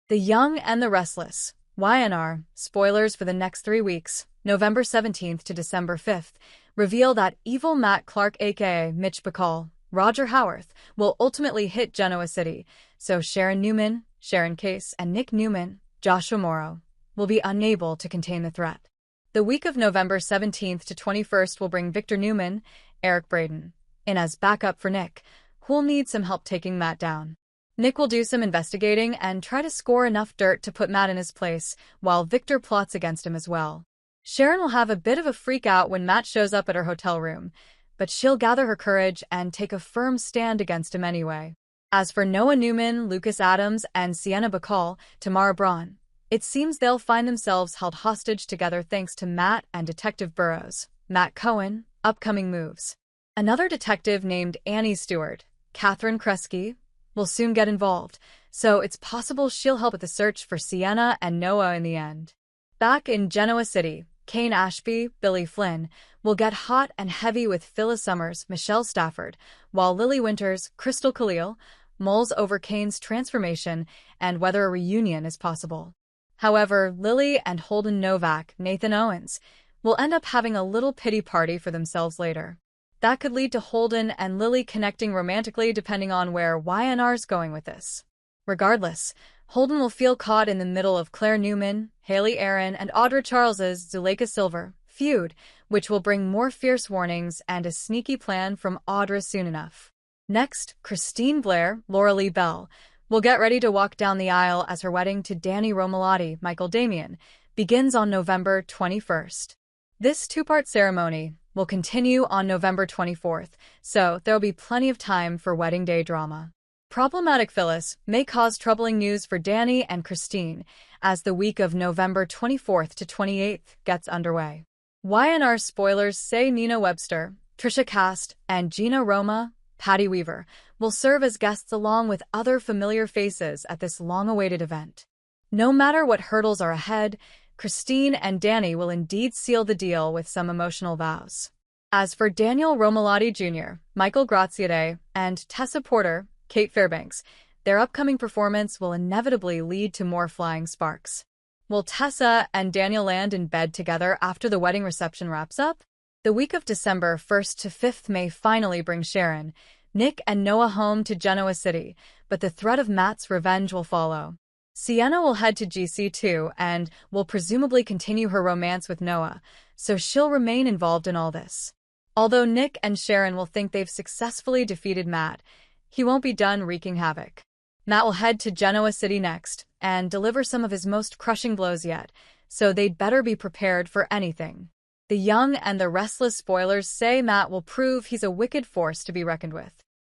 The Young and the Restless. YNR, spoilers for the next 3 weeks, November 17th to December 5th, reveal that evil Matt Clark aka Mitch Bacall, Roger Howarth, will ultimately hit Genoa City, so Sharon Newman, Sharon Case, and Nick Newman, Joshua Morrow, will be unable to contain the threat. The week of November 17th to 21st will bring Victor Newman, Eric Braden, in as backup for Nick, who'll need some help taking Matt down. Nick will do some investigating and try to score enough dirt to put Matt in his place, while Victor plots against him as well. Sharon will have a bit of a freak out when Matt shows up at her hotel room, but she'll gather her courage and take a firm stand against him anyway. As for Noah Newman, Lucas Adams, and Sienna Bacall, Tamara Braun, it seems they'll find themselves held hostage together thanks to Matt and Detective Burrows, Matt Cohen, upcoming moves. Another detective named Annie Stewart, Catherine Kresge, will soon get involved, so it's possible she'll help with the search for Sienna and Noah in the end. Back in Genoa City, Kane Ashby, Billy Flynn, will get hot and heavy with Phyllis Summers, Michelle Stafford, while Lily Winters, Crystal Khalil, mulls over Kane's transformation and whether a reunion is possible. However, Lily and Holden Novak, Nathan Owens, will end up having a little pity party for themselves later. That could lead to Holden and Lily connecting romantically depending on where YNR's going with this. Regardless, Holden will feel caught in the middle of Claire Newman, Haley Aaron, and Audra Charles's Zuleika Silver feud, which will bring more fierce warnings and a sneaky plan from Audra soon enough. Next, Christine Blair, Laura Lee Bell, will get ready to walk down the aisle as her wedding to Danny Romalotti, Michael Damian, begins on November 21st. This two-part ceremony will continue on November 24th, so there'll be plenty of time for wedding day drama. Problematic Phyllis may cause troubling news for Danny and Christine as the week of November 24th to 28th gets underway. YNR spoilers say Nina Webster, Trisha Cast, and Gina Roma, Patty Weaver, will serve as guests along with other familiar faces at this long-awaited event. No matter what hurdles are ahead, Christine and Danny will indeed seal the deal with some emotional vows. As for Daniel Romalotti Jr., Michael Graziade, and Tessa Porter, Kate Fairbanks, their upcoming performance will inevitably lead to more flying sparks. Will Tessa and Daniel land in bed together after the wedding reception wraps up? The week of December 1st to 5th may finally bring Sharon, Nick, and Noah home to Genoa City, but the threat of Matt's revenge will follow. Sienna will head to GC2 and will presumably continue her romance with Noah, so she'll remain involved in all this. Although Nick and Sharon will think they've successfully defeated Matt, he won't be done wreaking havoc. Matt will head to Genoa City next and deliver some of his most crushing blows yet, so they'd better be prepared for anything. The Young and the Restless spoilers say Matt will prove he's a wicked force to be reckoned with.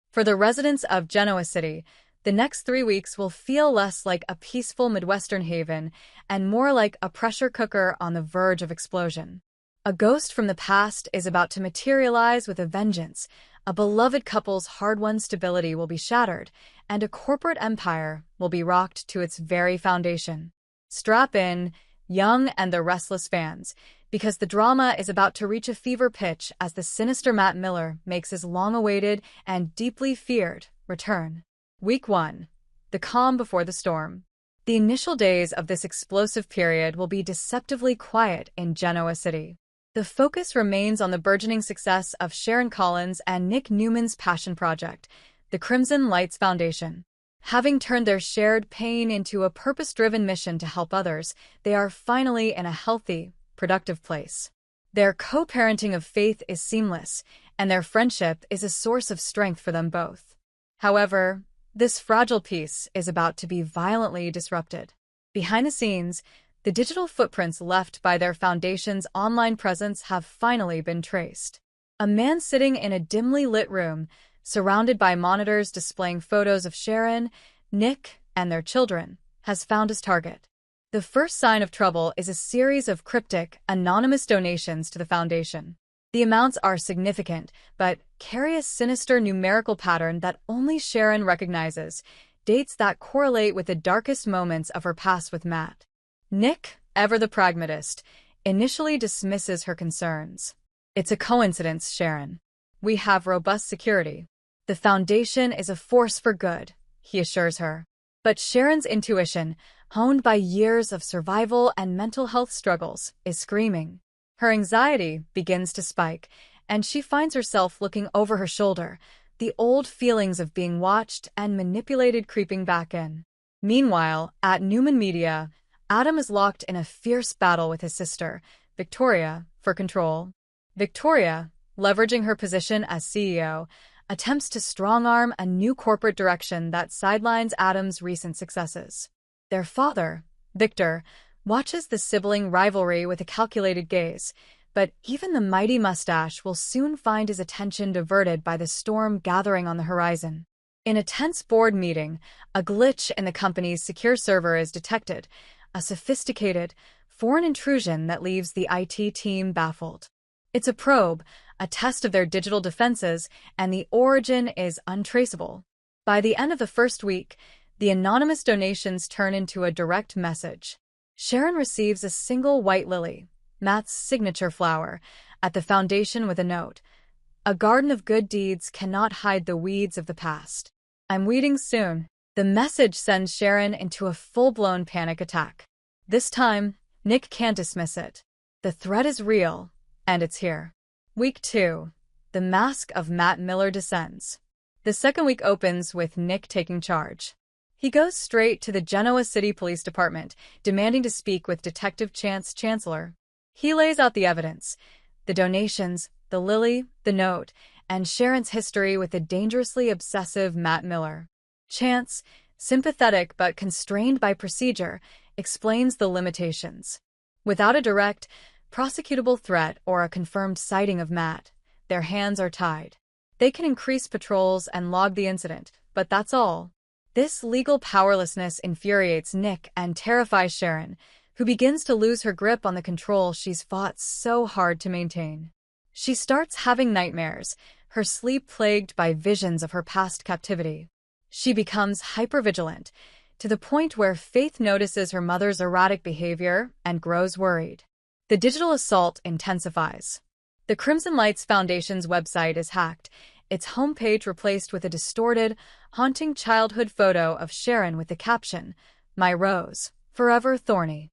For the residents of Genoa City, the next 3 weeks will feel less like a peaceful Midwestern haven and more like a pressure cooker on the verge of explosion. A ghost from the past is about to materialize with a vengeance, a beloved couple's hard-won stability will be shattered, and a corporate empire will be rocked to its very foundation. Strap in, Young and the Restless fans, because the drama is about to reach a fever pitch as the sinister Matt Miller makes his long-awaited and deeply feared return. Week 1. The calm before the storm. The initial days of this explosive period will be deceptively quiet in Genoa City. The focus remains on the burgeoning success of Sharon Collins and Nick Newman's passion project, the Crimson Lights Foundation. Having turned their shared pain into a purpose-driven mission to help others, they are finally in a healthy, productive place. Their co-parenting of faith is seamless, and their friendship is a source of strength for them both. However, this fragile peace is about to be violently disrupted. Behind the scenes, the digital footprints left by their foundation's online presence have finally been traced. A man sitting in a dimly lit room, surrounded by monitors displaying photos of Sharon, Nick, and their children, has found his target. The first sign of trouble is a series of cryptic, anonymous donations to the foundation. The amounts are significant, but carry a sinister numerical pattern that only Sharon recognizes, dates that correlate with the darkest moments of her past with Matt. Nick, ever the pragmatist, initially dismisses her concerns. "It's a coincidence, Sharon. We have robust security. The foundation is a force for good," he assures her. But Sharon's intuition, honed by years of survival and mental health struggles, is screaming. Her anxiety begins to spike, and she finds herself looking over her shoulder, the old feelings of being watched and manipulated creeping back in. Meanwhile, at Newman Media, Adam is locked in a fierce battle with his sister, Victoria, for control. Victoria, leveraging her position as CEO, attempts to strong-arm a new corporate direction that sidelines Adam's recent successes. Their father, Victor, watches the sibling rivalry with a calculated gaze, but even the mighty mustache will soon find his attention diverted by the storm gathering on the horizon. In a tense board meeting, a glitch in the company's secure server is detected, a sophisticated, foreign intrusion that leaves the IT team baffled. It's a probe, a test of their digital defenses, and the origin is untraceable. By the end of the first week, the anonymous donations turn into a direct message. Sharon receives a single white lily, Matt's signature flower, at the foundation with a note. A garden of good deeds cannot hide the weeds of the past. I'm weeding soon. The message sends Sharon into a full-blown panic attack. This time, Nick can't dismiss it. The threat is real, and it's here. Week 2. The mask of Matt Miller descends. The second week opens with Nick taking charge. He goes straight to the Genoa City Police Department, demanding to speak with Detective Chance Chancellor. He lays out the evidence, the donations, the lily, the note, and Sharon's history with the dangerously obsessive Matt Miller. Chance, sympathetic but constrained by procedure, explains the limitations. Without a direct, prosecutable threat or a confirmed sighting of Matt, their hands are tied. They can increase patrols and log the incident, but that's all. This legal powerlessness infuriates Nick and terrifies Sharon, who begins to lose her grip on the control she's fought so hard to maintain. She starts having nightmares, her sleep plagued by visions of her past captivity. She becomes hypervigilant, to the point where Faith notices her mother's erratic behavior and grows worried. The digital assault intensifies. The Crimson Lights Foundation's website is hacked, its homepage replaced with a distorted, haunting childhood photo of Sharon with the caption, "My Rose, Forever Thorny."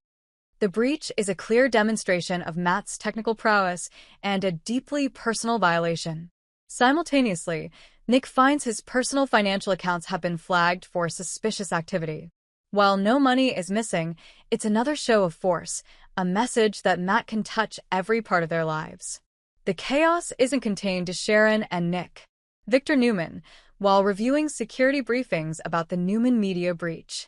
The breach is a clear demonstration of Matt's technical prowess and a deeply personal violation. Simultaneously, Nick finds his personal financial accounts have been flagged for suspicious activity. While no money is missing, it's another show of force, a message that Matt can touch every part of their lives. The chaos isn't contained to Sharon and Nick. Victor Newman, while reviewing security briefings about the Newman Media breach,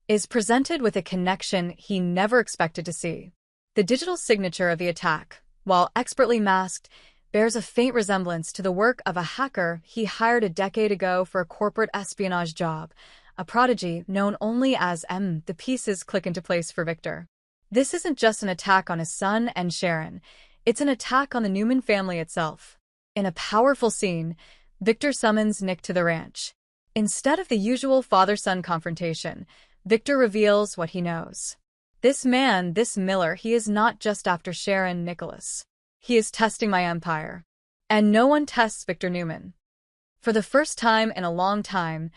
is presented with a connection he never expected to see. The digital signature of the attack, while expertly masked, bears a faint resemblance to the work of a hacker he hired a decade ago for a corporate espionage job, a prodigy known only as M. The pieces click into place for Victor. This isn't just an attack on his son and Sharon, it's an attack on the Newman family itself. In a powerful scene, Victor summons Nick to the ranch. Instead of the usual father-son confrontation, Victor reveals what he knows. This man, this Miller, he is not just after Sharon Nicholas. He is testing my empire. And no one tests Victor Newman. For the first time in a long time,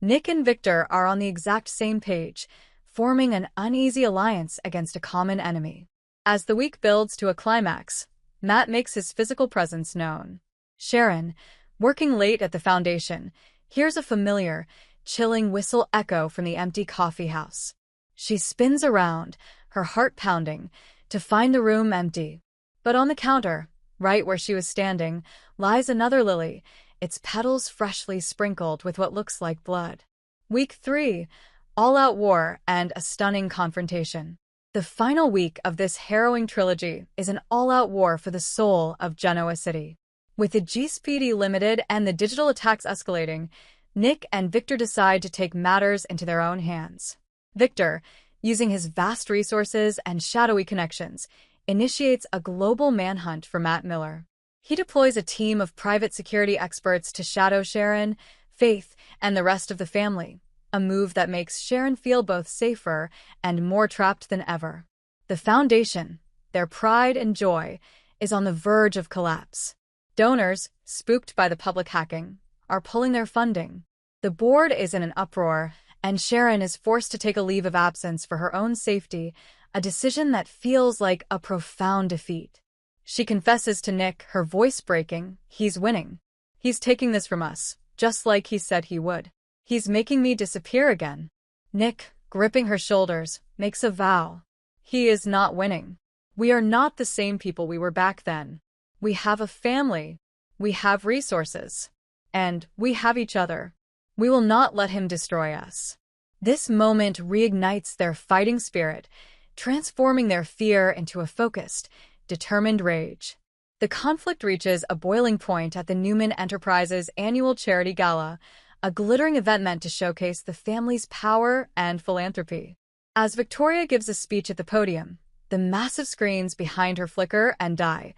Nick and Victor are on the exact same page, forming an uneasy alliance against a common enemy. As the week builds to a climax, Matt makes his physical presence known. Sharon, working late at the foundation, hears a familiar, chilling whistle echo from the empty coffee house. She spins around, her heart pounding, to find the room empty. But on the counter, right where she was standing, lies another lily, its petals freshly sprinkled with what looks like blood. Week 3, all-out war and a stunning confrontation. The final week of this harrowing trilogy is an all-out war for the soul of Genoa City. With the GSPD limited and the digital attacks escalating, Nick and Victor decide to take matters into their own hands. Victor, using his vast resources and shadowy connections, initiates a global manhunt for Matt Miller. He deploys a team of private security experts to shadow Sharon, Faith, and the rest of the family, a move that makes Sharon feel both safer and more trapped than ever. The foundation, their pride and joy, is on the verge of collapse. Donors, spooked by the public hacking, are pulling their funding. The board is in an uproar, and Sharon is forced to take a leave of absence for her own safety, a decision that feels like a profound defeat. She confesses to Nick, her voice breaking, he's winning. He's taking this from us, just like he said he would. He's making me disappear again. Nick, gripping her shoulders, makes a vow. He is not winning. We are not the same people we were back then. We have a family. We have resources. And we have each other. We will not let him destroy us. This moment reignites their fighting spirit, transforming their fear into a focused, determined rage. The conflict reaches a boiling point at the Newman Enterprises annual charity gala, a glittering event meant to showcase the family's power and philanthropy. As Victoria gives a speech at the podium, the massive screens behind her flicker and die,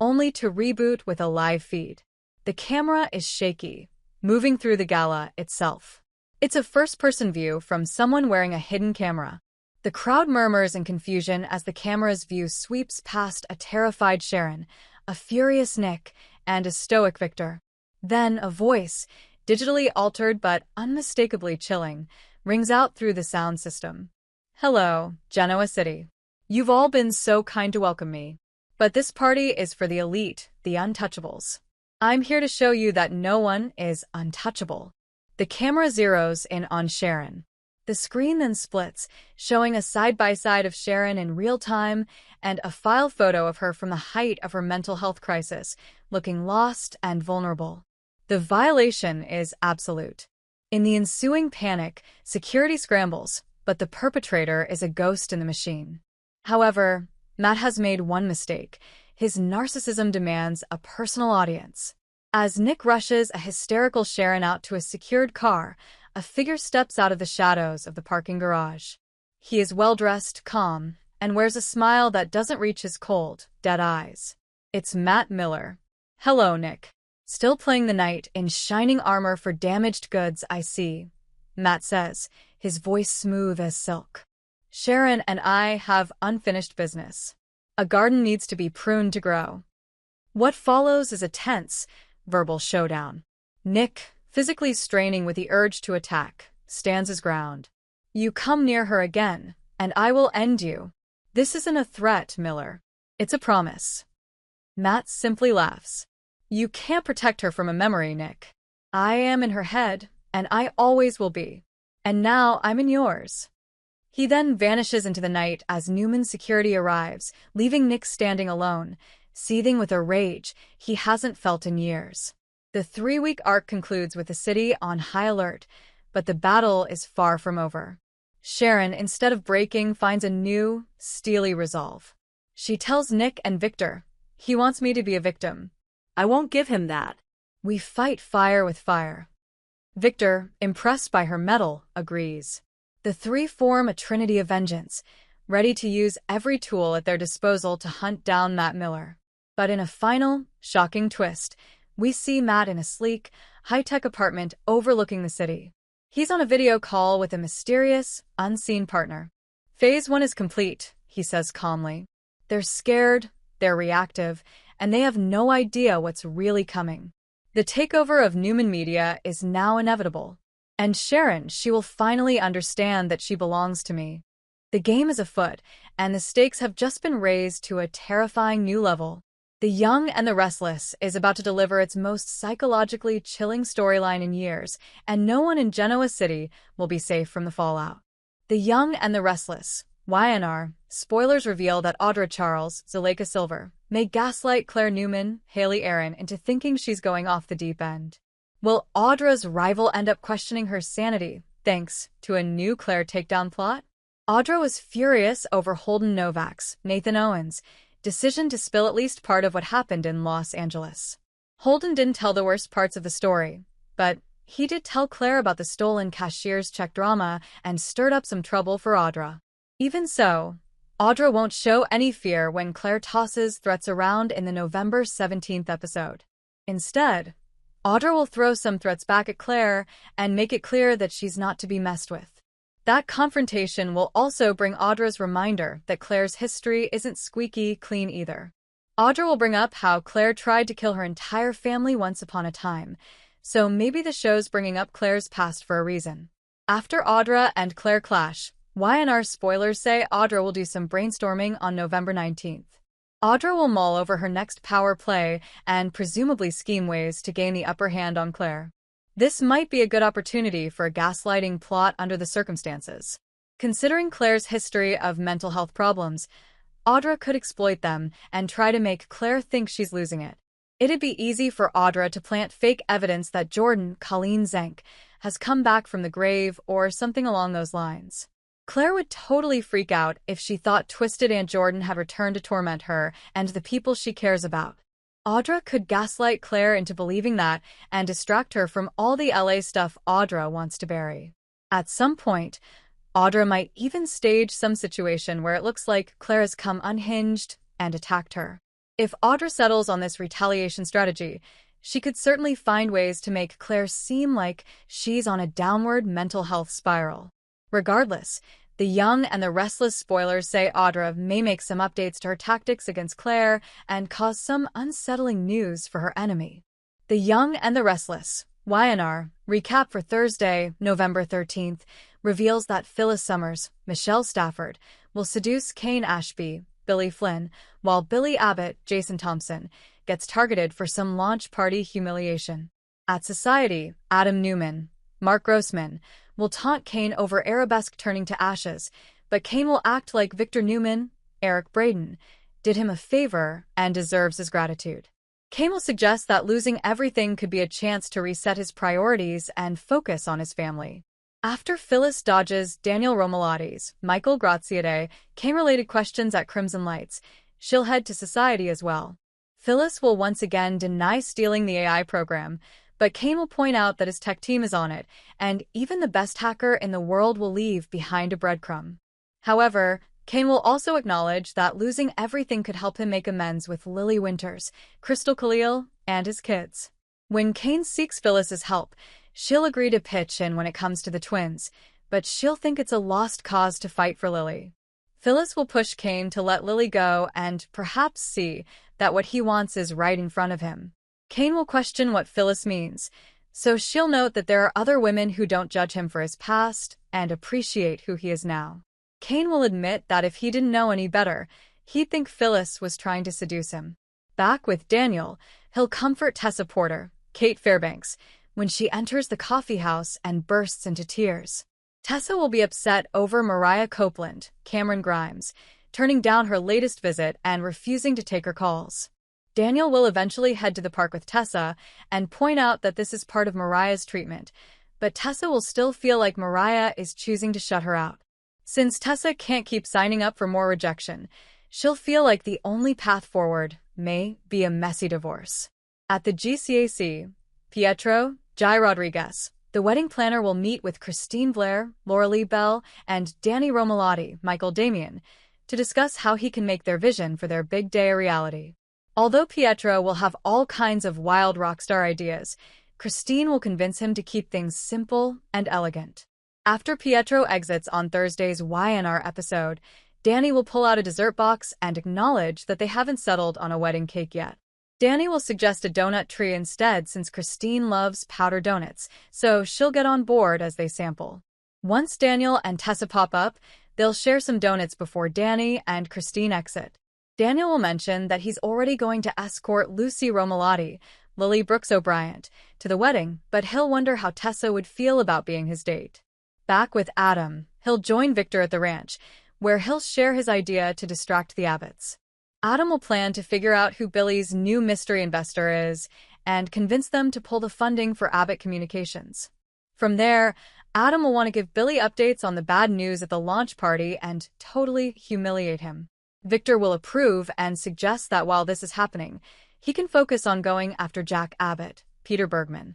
only to reboot with a live feed. The camera is shaky, moving through the gala itself. It's a first-person view from someone wearing a hidden camera. The crowd murmurs in confusion as the camera's view sweeps past a terrified Sharon, a furious Nick, and a stoic Victor. Then a voice, digitally altered but unmistakably chilling, rings out through the sound system. Hello, Genoa City. You've all been so kind to welcome me. But this party is for the elite, the untouchables. I'm here to show you that no one is untouchable. The camera zeroes in on Sharon. The screen then splits, showing a side-by-side of Sharon in real time and a file photo of her from the height of her mental health crisis, looking lost and vulnerable. The violation is absolute. In the ensuing panic, security scrambles, but the perpetrator is a ghost in the machine. However, Matt has made one mistake. His narcissism demands a personal audience. As Nick rushes a hysterical Sharon out to a secured car, a figure steps out of the shadows of the parking garage. He is well-dressed, calm, and wears a smile that doesn't reach his cold, dead eyes. It's Matt Miller. Hello, Nick. Still playing the knight in shining armor for damaged goods, I see, Matt says, his voice smooth as silk. Sharon and I have unfinished business. A garden needs to be pruned to grow. What follows is a tense, verbal showdown. Nick, physically straining with the urge to attack, stands his ground. You come near her again, and I will end you. This isn't a threat, Miller. It's a promise. Matt simply laughs. You can't protect her from a memory, Nick. I am in her head, and I always will be. And now I'm in yours. He then vanishes into the night as Newman's security arrives, leaving Nick standing alone, seething with a rage he hasn't felt in years. The 3-week arc concludes with the city on high alert, but the battle is far from over. Sharon, instead of breaking, finds a new, steely resolve. She tells Nick and Victor, he wants me to be a victim. I won't give him that. We fight fire with fire. Victor, impressed by her mettle, agrees. The three form a trinity of vengeance, ready to use every tool at their disposal to hunt down Matt Miller. But in a final, shocking twist, we see Matt in a sleek, high-tech apartment overlooking the city. He's on a video call with a mysterious, unseen partner. Phase 1 is complete, he says calmly. They're scared, they're reactive, and they have no idea what's really coming. The takeover of Newman Media is now inevitable. And Sharon, she will finally understand that she belongs to me. The game is afoot, and the stakes have just been raised to a terrifying new level. The Young and the Restless is about to deliver its most psychologically chilling storyline in years, and no one in Genoa City will be safe from the fallout. The Young and the Restless, YNR, spoilers reveal that Audra Charles, Zuleika Silver, may gaslight Claire Newman, Haley Aaron, into thinking she's going off the deep end. Will Audra's rival end up questioning her sanity, thanks to a new Claire takedown plot? Audra was furious over Holden Novak's, Nathan Owen's, decision to spill at least part of what happened in Los Angeles. Holden didn't tell the worst parts of the story, but he did tell Claire about the stolen cashier's check drama and stirred up some trouble for Audra. Even so, Audra won't show any fear when Claire tosses threats around in the November 17th episode. Instead, Audra will throw some threats back at Claire and make it clear that she's not to be messed with. That confrontation will also bring Audra's reminder that Claire's history isn't squeaky clean either. Audra will bring up how Claire tried to kill her entire family once upon a time, so maybe the show's bringing up Claire's past for a reason. After Audra and Claire clash, Y&R spoilers say Audra will do some brainstorming on November 19th. Audra will mull over her next power play and presumably scheme ways to gain the upper hand on Claire. This might be a good opportunity for a gaslighting plot under the circumstances. Considering Claire's history of mental health problems, Audra could exploit them and try to make Claire think she's losing it. It'd be easy for Audra to plant fake evidence that Jordan, Colleen Zenk, has come back from the grave or something along those lines. Claire would totally freak out if she thought Twisted Aunt Jordan had returned to torment her and the people she cares about. Audra could gaslight Claire into believing that and distract her from all the LA stuff Audra wants to bury. At some point, Audra might even stage some situation where it looks like Claire has come unhinged and attacked her. If Audra settles on this retaliation strategy, she could certainly find ways to make Claire seem like she's on a downward mental health spiral. Regardless, The Young and the Restless spoilers say Audra may make some updates to her tactics against Claire and cause some unsettling news for her enemy. The Young and the Restless, Y&R, recap for Thursday, November 13th, reveals that Phyllis Summers, Michelle Stafford, will seduce Kane Ashby, Billy Flynn, while Billy Abbott, Jason Thompson, gets targeted for some launch party humiliation. At Society, Adam Newman, Mark Grossman, will taunt Kane over Arabesque turning to ashes, but Kane will act like Victor Newman, Eric Braeden, did him a favor and deserves his gratitude. Kane will suggest that losing everything could be a chance to reset his priorities and focus on his family. After Phyllis dodges Daniel Romalotti's Michael Graziadei Kane-related questions at Crimson Lights, she'll head to Society as well. Phyllis will once again deny stealing the AI program, but Kane will point out that his tech team is on it, and even the best hacker in the world will leave behind a breadcrumb. However, Kane will also acknowledge that losing everything could help him make amends with Lily Winters, Crystal Khalil, and his kids. When Kane seeks Phyllis's help, she'll agree to pitch in when it comes to the twins, but she'll think it's a lost cause to fight for Lily. Phyllis will push Kane to let Lily go and perhaps see that what he wants is right in front of him. Kane will question what Phyllis means, so she'll note that there are other women who don't judge him for his past and appreciate who he is now. Kane will admit that if he didn't know any better, he'd think Phyllis was trying to seduce him. Back with Daniel, he'll comfort Tessa Porter, Kate Fairbanks, when she enters the coffee house and bursts into tears. Tessa will be upset over Mariah Copeland, Cameron Grimes, turning down her latest visit and refusing to take her calls. Daniel will eventually head to the park with Tessa and point out that this is part of Mariah's treatment, but Tessa will still feel like Mariah is choosing to shut her out. Since Tessa can't keep signing up for more rejection, she'll feel like the only path forward may be a messy divorce. At the GCAC, Pietro, Jai Rodriguez, the wedding planner, will meet with Christine Blair, Laura Lee Bell, and Danny Romalotti, Michael Damian, to discuss how he can make their vision for their big day a reality. Although Pietro will have all kinds of wild rockstar ideas, Christine will convince him to keep things simple and elegant. After Pietro exits on Thursday's Y&R episode, Danny will pull out a dessert box and acknowledge that they haven't settled on a wedding cake yet. Danny will suggest a donut tree instead since Christine loves powdered donuts, so she'll get on board as they sample. Once Daniel and Tessa pop up, they'll share some donuts before Danny and Christine exit. Daniel will mention that he's already going to escort Lucy Romalotti, Lily Brooks O'Brien, to the wedding, but he'll wonder how Tessa would feel about being his date. Back with Adam, he'll join Victor at the ranch, where he'll share his idea to distract the Abbotts. Adam will plan to figure out who Billy's new mystery investor is and convince them to pull the funding for Abbott Communications. From there, Adam will want to give Billy updates on the bad news at the launch party and totally humiliate him. Victor will approve and suggest that while this is happening, he can focus on going after Jack Abbott, Peter Bergman.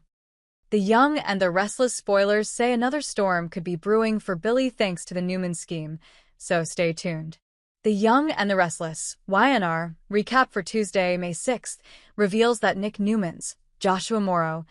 The Young and the Restless spoilers say another storm could be brewing for Billy thanks to the Newman scheme, so stay tuned. The Young and the Restless, Y&R, recap for Tuesday, May 6th, reveals that Nick Newman's, Joshua Morrow,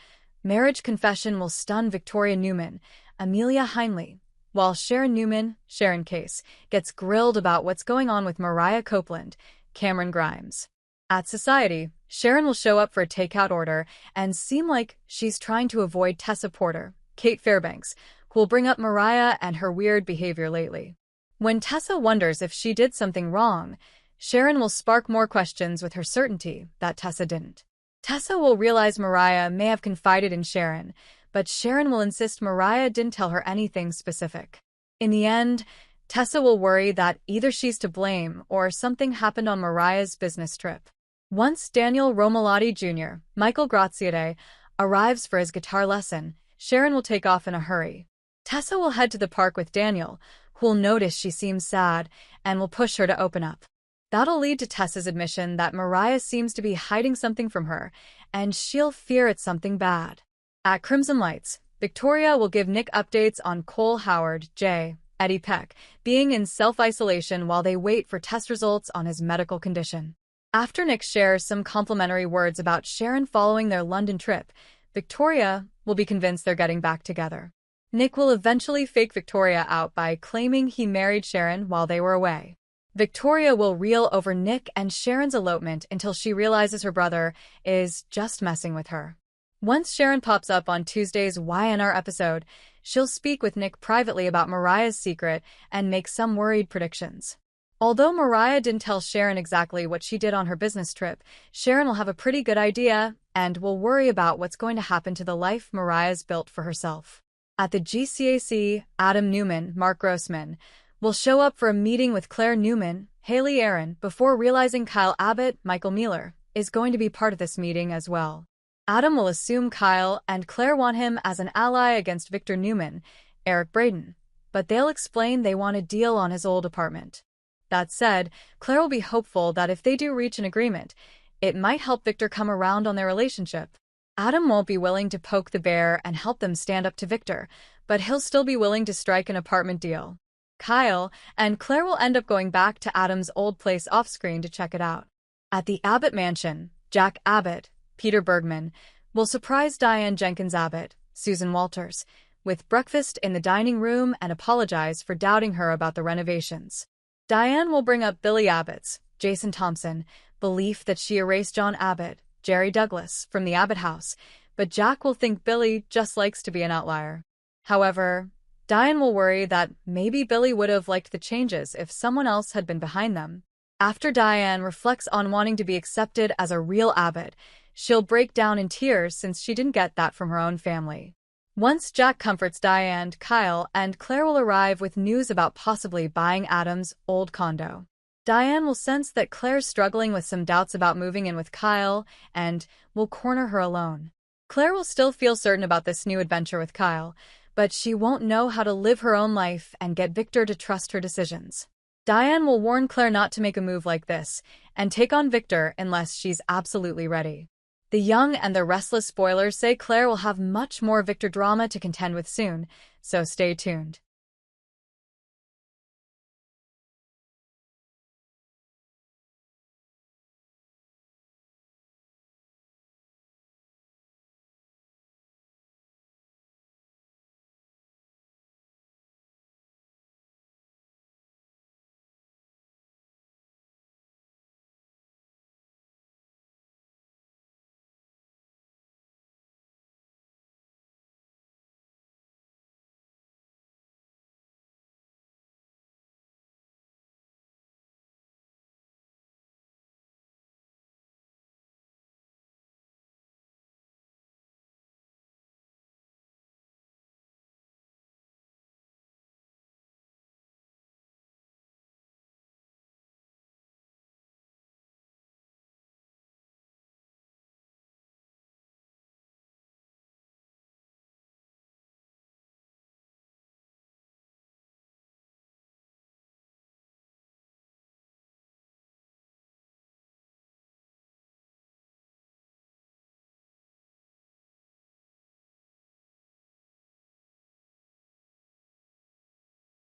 marriage confession will stun Victoria Newman, Amelia Heinley, while Sharon Newman, Sharon Case, gets grilled about what's going on with Mariah Copeland, Cameron Grimes. At Society, Sharon will show up for a takeout order and seem like she's trying to avoid Tessa Porter, Kate Fairbanks, who will bring up Mariah and her weird behavior lately. When Tessa wonders if she did something wrong, Sharon will spark more questions with her certainty that Tessa didn't. Tessa will realize Mariah may have confided in Sharon, but Sharon will insist Mariah didn't tell her anything specific. In the end, Tessa will worry that either she's to blame or something happened on Mariah's business trip. Once Daniel Romolotti Jr., Michael Graziade, arrives for his guitar lesson, Sharon will take off in a hurry. Tessa will head to the park with Daniel, who will notice she seems sad and will push her to open up. That'll lead to Tessa's admission that Mariah seems to be hiding something from her, and she'll fear it's something bad. At Crimson Lights, Victoria will give Nick updates on Cole Howard, Jay, Eddie Peck, being in self-isolation while they wait for test results on his medical condition. After Nick shares some complimentary words about Sharon following their London trip, Victoria will be convinced they're getting back together. Nick will eventually fake Victoria out by claiming he married Sharon while they were away. Victoria will reel over Nick and Sharon's elopement until she realizes her brother is just messing with her. Once Sharon pops up on Tuesday's YNR episode, she'll speak with Nick privately about Mariah's secret and make some worried predictions. Although Mariah didn't tell Sharon exactly what she did on her business trip, Sharon will have a pretty good idea and will worry about what's going to happen to the life Mariah's built for herself. At the GCAC, Adam Newman, Mark Grossman, will show up for a meeting with Claire Newman, Haley Aaron, before realizing Kyle Abbott, Michael Mueller, is going to be part of this meeting as well. Adam will assume Kyle and Claire want him as an ally against Victor Newman, Eric Braden, but they'll explain they want a deal on his old apartment. That said, Claire will be hopeful that if they do reach an agreement, it might help Victor come around on their relationship. Adam won't be willing to poke the bear and help them stand up to Victor, but he'll still be willing to strike an apartment deal. Kyle and Claire will end up going back to Adam's old place off-screen to check it out. At the Abbott mansion, Jack Abbott, Peter Bergman, will surprise Diane Jenkins Abbott, Susan Walters, with breakfast in the dining room and apologize for doubting her about the renovations. Diane will bring up Billy Abbott's, Jason Thompson, belief that she erased John Abbott, Jerry Douglas, from the Abbott house, but Jack will think Billy just likes to be an outlier. However, Diane will worry that maybe Billy would have liked the changes if someone else had been behind them. After Diane reflects on wanting to be accepted as a real Abbott, she'll break down in tears since she didn't get that from her own family. Once Jack comforts Diane, Kyle and Claire will arrive with news about possibly buying Adam's old condo. Diane will sense that Claire's struggling with some doubts about moving in with Kyle and will corner her alone. Claire will still feel certain about this new adventure with Kyle, but she won't know how to live her own life and get Victor to trust her decisions. Diane will warn Claire not to make a move like this and take on Victor unless she's absolutely ready. The Young and the Restless spoilers say Claire will have much more Victor drama to contend with soon, so stay tuned.